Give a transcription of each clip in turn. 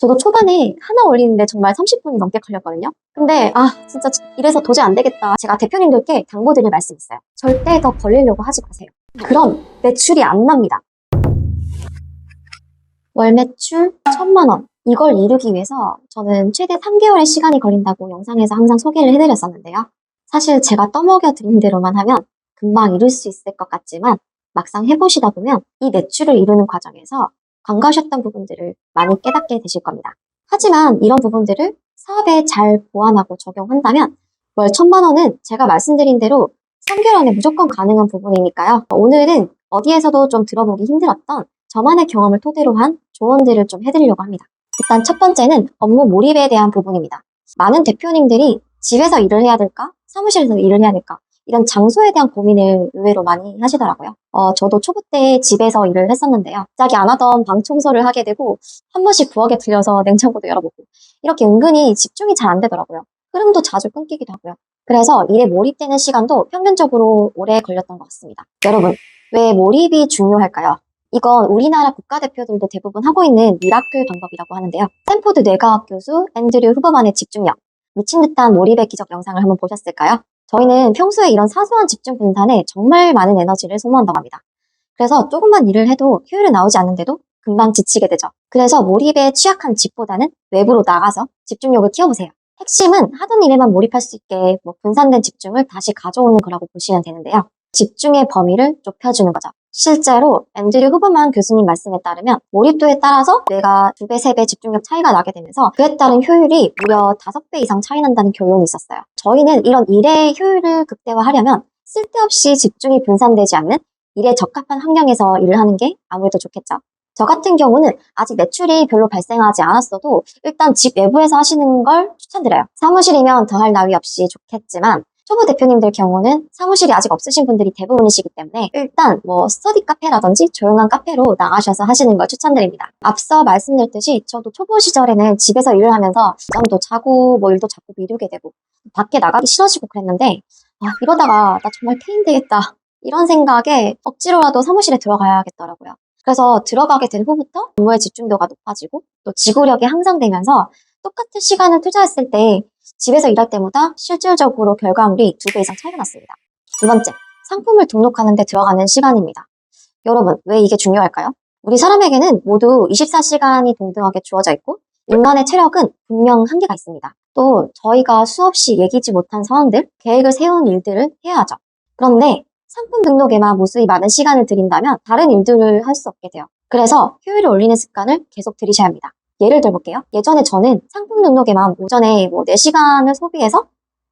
저도 초반에 하나 올리는데 정말 30분이 넘게 걸렸거든요. 근데 진짜 이래서 도저히 안 되겠다. 제가 대표님들께 당부드릴 말씀이 있어요. 절대 더 벌리려고 하지 마세요. 그럼 매출이 안 납니다. 월 매출 1,000만 원. 이걸 이루기 위해서 저는 최대 3개월의 시간이 걸린다고 영상에서 항상 소개를 해드렸었는데요. 사실 제가 떠먹여 드린 대로만 하면 금방 이룰 수 있을 것 같지만 막상 해보시다 보면 이 매출을 이루는 과정에서 간과하셨던 부분들을 많이 깨닫게 되실 겁니다. 하지만 이런 부분들을 사업에 잘 보완하고 적용한다면 월 1,000만 원은 제가 말씀드린 대로 3개월 안에 무조건 가능한 부분이니까요. 오늘은 어디에서도 좀 들어보기 힘들었던 저만의 경험을 토대로 한 조언들을 좀 해드리려고 합니다. 일단 첫 번째는 업무 몰입에 대한 부분입니다. 많은 대표님들이 집에서 일을 해야 될까? 사무실에서 일을 해야 될까? 이런 장소에 대한 고민을 의외로 많이 하시더라고요. 저도 초보 때 집에서 일을 했었는데요. 갑자기 안 하던 방 청소를 하게 되고 한 번씩 부엌에 들려서 냉장고도 열어보고 이렇게 은근히 집중이 잘 안 되더라고요. 흐름도 자주 끊기기도 하고요. 그래서 일에 몰입되는 시간도 평균적으로 오래 걸렸던 것 같습니다. 여러분, 왜 몰입이 중요할까요? 이건 우리나라 국가대표들도 대부분 하고 있는 미라클 방법이라고 하는데요. 스탠포드 뇌과학 교수 앤드류 후버만의 집중력, 미친 듯한 몰입의 기적 영상을 한번 보셨을까요? 저희는 평소에 이런 사소한 집중 분산에 정말 많은 에너지를 소모한다고 합니다. 그래서 조금만 일을 해도 효율이 나오지 않는데도 금방 지치게 되죠. 그래서 몰입에 취약한 집보다는 외부로 나가서 집중력을 키워보세요. 핵심은 하던 일에만 몰입할 수 있게 분산된 집중을 다시 가져오는 거라고 보시면 되는데요. 집중의 범위를 좁혀주는 거죠. 실제로 앤드류 후버만 교수님 말씀에 따르면 몰입도에 따라서 뇌가 2배, 3배 집중력 차이가 나게 되면서 그에 따른 효율이 무려 5배 이상 차이 난다는 결론이 있었어요. 저희는 이런 일의 효율을 극대화하려면 쓸데없이 집중이 분산되지 않는 일에 적합한 환경에서 일을 하는 게 아무래도 좋겠죠. 저 같은 경우는 아직 매출이 별로 발생하지 않았어도 일단 집 외부에서 하시는 걸 추천드려요. 사무실이면 더할 나위 없이 좋겠지만 초보 대표님들 경우는 사무실이 아직 없으신 분들이 대부분이시기 때문에 일단 스터디 카페라든지 조용한 카페로 나가셔서 하시는 걸 추천드립니다. 앞서 말씀드렸듯이 저도 초보 시절에는 집에서 일을 하면서 잠도 자고 일도 자꾸 미루게 되고 밖에 나가기 싫어지고 그랬는데 이러다가 나 정말 페인 되겠다 이런 생각에 억지로라도 사무실에 들어가야겠더라고요. 그래서 들어가게 된 후부터 업무의 집중도가 높아지고 또 지구력이 향상되면서 똑같은 시간을 투자했을 때 집에서 일할 때보다 실질적으로 결과물이 2배 이상 차이가 났습니다. 두 번째, 상품을 등록하는 데 들어가는 시간입니다. 여러분, 왜 이게 중요할까요? 우리 사람에게는 모두 24시간이 동등하게 주어져 있고 인간의 체력은 분명 한계가 있습니다. 또 저희가 수없이 예기치 못한 상황들, 계획을 세운 일들을 해야 하죠. 그런데 상품 등록에만 무수히 많은 시간을 들인다면 다른 일들을 할 수 없게 돼요. 그래서 효율을 올리는 습관을 계속 들이셔야 합니다. 예를 들어볼게요. 예전에 저는 상품 등록에만 오전에 4시간을 소비해서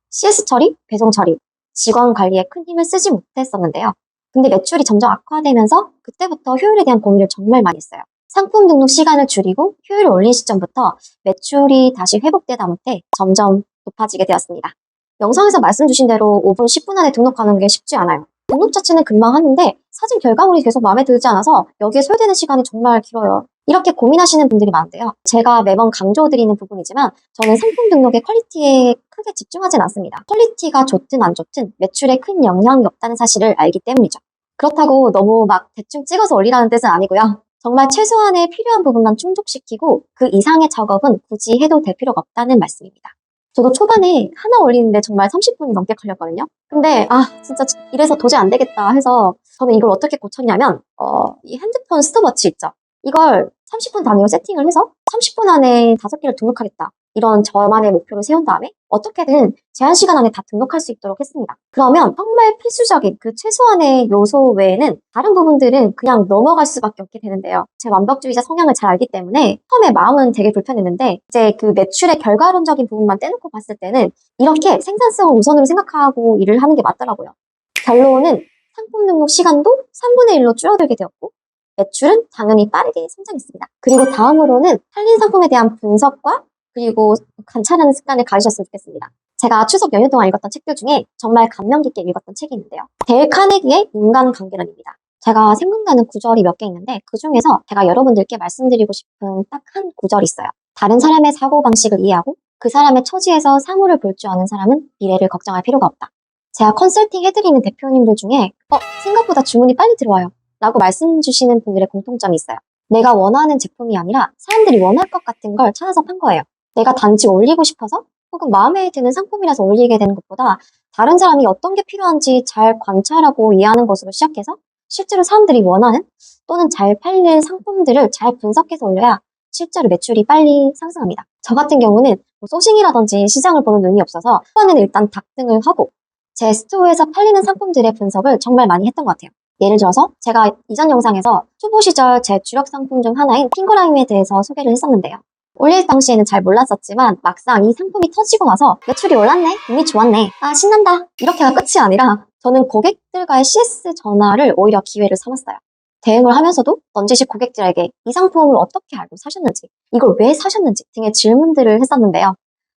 CS 처리, 배송 처리, 직원 관리에 큰 힘을 쓰지 못했었는데요. 근데 매출이 점점 악화되면서 그때부터 효율에 대한 고민을 정말 많이 했어요. 상품 등록 시간을 줄이고 효율을 올린 시점부터 매출이 다시 회복되다 못해 점점 높아지게 되었습니다. 영상에서 말씀 주신 대로 5분, 10분 안에 등록하는 게 쉽지 않아요. 등록 자체는 금방 하는데 사진 결과물이 계속 마음에 들지 않아서 여기에 소요되는 시간이 정말 길어요. 이렇게 고민하시는 분들이 많은데요. 제가 매번 강조드리는 부분이지만 저는 상품 등록의 퀄리티에 크게 집중하진 않습니다. 퀄리티가 좋든 안 좋든 매출에 큰 영향이 없다는 사실을 알기 때문이죠. 그렇다고 너무 대충 찍어서 올리라는 뜻은 아니고요. 정말 최소한의 필요한 부분만 충족시키고 그 이상의 작업은 굳이 해도 될 필요가 없다는 말씀입니다. 저도 초반에 하나 올리는데 정말 30분이 넘게 걸렸거든요. 근데 진짜 이래서 도저히 안 되겠다 해서 저는 이걸 어떻게 고쳤냐면 이 핸드폰 스톱워치 있죠. 이걸 30분 단위로 세팅을 해서 30분 안에 5개를 등록하겠다. 이런 저만의 목표를 세운 다음에 어떻게든 제한 시간 안에 다 등록할 수 있도록 했습니다. 그러면 정말 필수적인 그 최소한의 요소 외에는 다른 부분들은 그냥 넘어갈 수밖에 없게 되는데요. 제 완벽주의자 성향을 잘 알기 때문에 처음에 마음은 되게 불편했는데 이제 그 매출의 결과론적인 부분만 떼놓고 봤을 때는 이렇게 생산성을 우선으로 생각하고 일을 하는 게 맞더라고요. 결론은 상품 등록 시간도 3분의 1로 줄어들게 되었고 매출은 당연히 빠르게 성장했습니다. 그리고 다음으로는 팔린 상품에 대한 분석과 그리고 관찰하는 습관을 가지셨으면 좋겠습니다. 제가 추석 연휴 동안 읽었던 책들 중에 정말 감명 깊게 읽었던 책이 있는데요. 데일 카네기의 인간관계론입니다. 제가 생각나는 구절이 몇 개 있는데 그 중에서 제가 여러분들께 말씀드리고 싶은 딱 한 구절이 있어요. 다른 사람의 사고방식을 이해하고 그 사람의 처지에서 사물을 볼 줄 아는 사람은 미래를 걱정할 필요가 없다. 제가 컨설팅 해드리는 대표님들 중에 생각보다 주문이 빨리 들어와요 라고 말씀 주시는 분들의 공통점이 있어요. 내가 원하는 제품이 아니라 사람들이 원할 것 같은 걸 찾아서 판 거예요. 내가 단지 올리고 싶어서 혹은 마음에 드는 상품이라서 올리게 되는 것보다 다른 사람이 어떤 게 필요한지 잘 관찰하고 이해하는 것으로 시작해서 실제로 사람들이 원하는 또는 잘 팔릴 상품들을 잘 분석해서 올려야 실제로 매출이 빨리 상승합니다. 저 같은 경우는 뭐 소싱이라든지 시장을 보는 눈이 없어서 초반에는 일단 닥등을 하고 제 스토어에서 팔리는 상품들의 분석을 정말 많이 했던 것 같아요. 예를 들어서 제가 이전 영상에서 초보 시절 제 주력 상품 중 하나인 핑거라임에 대해서 소개를 했었는데요. 올릴 당시에는 잘 몰랐었지만 막상 이 상품이 터지고 나서 매출이 올랐네, 운이 좋았네, 아 신난다 이렇게가 끝이 아니라 저는 고객들과의 CS 전화를 오히려 기회를 삼았어요. 대응을 하면서도 넌지시 고객들에게 이 상품을 어떻게 알고 사셨는지, 이걸 왜 사셨는지 등의 질문들을 했었는데요.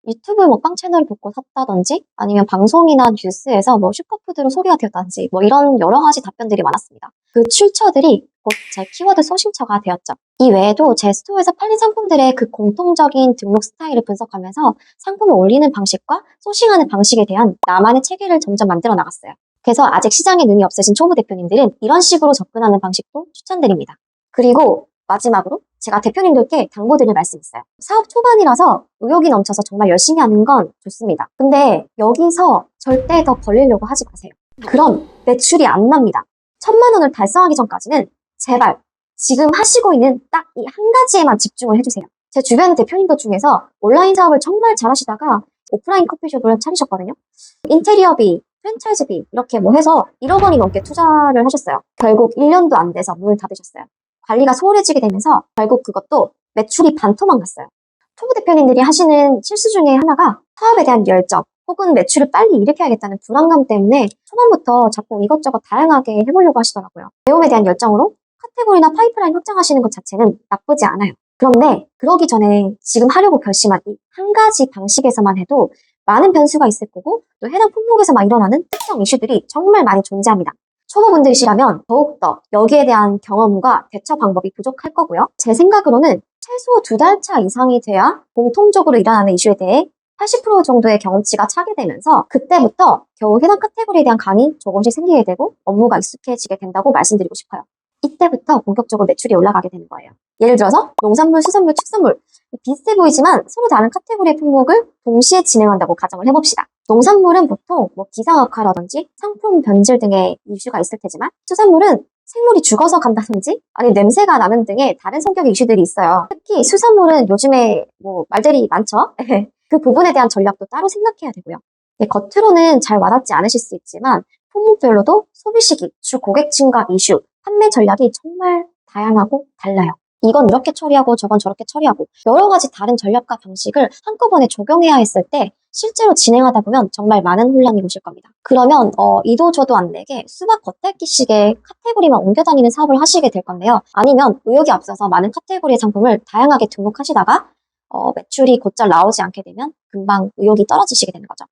유튜브 먹방 채널을 보고 샀다든지 아니면 방송이나 뉴스에서 뭐 슈퍼푸드로 소개가 되었다든지 뭐 이런 여러 가지 답변들이 많았습니다. 그 출처들이 곧 제 키워드 소싱처가 되었죠. 이 외에도 제 스토어에서 팔린 상품들의 그 공통적인 등록 스타일을 분석하면서 상품을 올리는 방식과 소싱하는 방식에 대한 나만의 체계를 점점 만들어 나갔어요. 그래서 아직 시장에 눈이 없으신 초보 대표님들은 이런 식으로 접근하는 방식도 추천드립니다. 그리고 마지막으로 제가 대표님들께 당부드릴 말씀이 있어요. 사업 초반이라서 의욕이 넘쳐서 정말 열심히 하는 건 좋습니다. 근데 여기서 절대 더 벌리려고 하지 마세요. 그럼 매출이 안 납니다. 1,000만 원을 달성하기 전까지는 제발 지금 하시고 있는 딱 이 한 가지에만 집중을 해주세요. 제 주변 대표님들 중에서 온라인 사업을 정말 잘하시다가 오프라인 커피숍을 차리셨거든요. 인테리어비, 프랜차이즈비 이렇게 뭐 해서 1억 원이 넘게 투자를 하셨어요. 결국 1년도 안 돼서 문을 닫으셨어요. 관리가 소홀해지게 되면서 결국 그것도 매출이 반토막 났어요. 초보 대표님들이 하시는 실수 중에 하나가 사업에 대한 열정 혹은 매출을 빨리 일으켜야겠다는 불안감 때문에 초반부터 자꾸 이것저것 다양하게 해보려고 하시더라고요. 배움에 대한 열정으로 카테고리나 파이프라인 확장하시는 것 자체는 나쁘지 않아요. 그런데 그러기 전에 지금 하려고 결심한 이 한 가지 방식에서만 해도 많은 변수가 있을 거고 또 해당 품목에서만 일어나는 특정 이슈들이 정말 많이 존재합니다. 초보분들이시라면 더욱더 여기에 대한 경험과 대처 방법이 부족할 거고요. 제 생각으로는 최소 2달 차 이상이 돼야 공통적으로 일어나는 이슈에 대해 80% 정도의 경험치가 차게 되면서 그때부터 겨우 해당 카테고리에 대한 감이 조금씩 생기게 되고 업무가 익숙해지게 된다고 말씀드리고 싶어요. 이때부터 본격적으로 매출이 올라가게 되는 거예요. 예를 들어서 농산물, 수산물, 축산물 비슷해 보이지만 서로 다른 카테고리의 품목을 동시에 진행한다고 가정을 해봅시다. 농산물은 보통 뭐 기상악화라든지 상품 변질 등의 이슈가 있을 테지만 수산물은 생물이 죽어서 간다든지 아니 냄새가 나는 등의 다른 성격의 이슈들이 있어요. 특히 수산물은 요즘에 뭐 말들이 많죠. 그 부분에 대한 전략도 따로 생각해야 되고요. 네, 겉으로는 잘 와닿지 않으실 수 있지만 품목별로도 소비 시기, 주 고객층과 이슈, 판매 전략이 정말 다양하고 달라요. 이건 이렇게 처리하고 저건 저렇게 처리하고 여러 가지 다른 전략과 방식을 한꺼번에 적용해야 했을 때 실제로 진행하다 보면 정말 많은 혼란이 오실 겁니다. 그러면 이도 저도 안 되게 수박 겉핥기식의 카테고리만 옮겨 다니는 사업을 하시게 될 건데요. 아니면 의욕이 앞서서 많은 카테고리의 상품을 다양하게 등록하시다가 매출이 곧잘 나오지 않게 되면 금방 의욕이 떨어지시게 되는 거죠.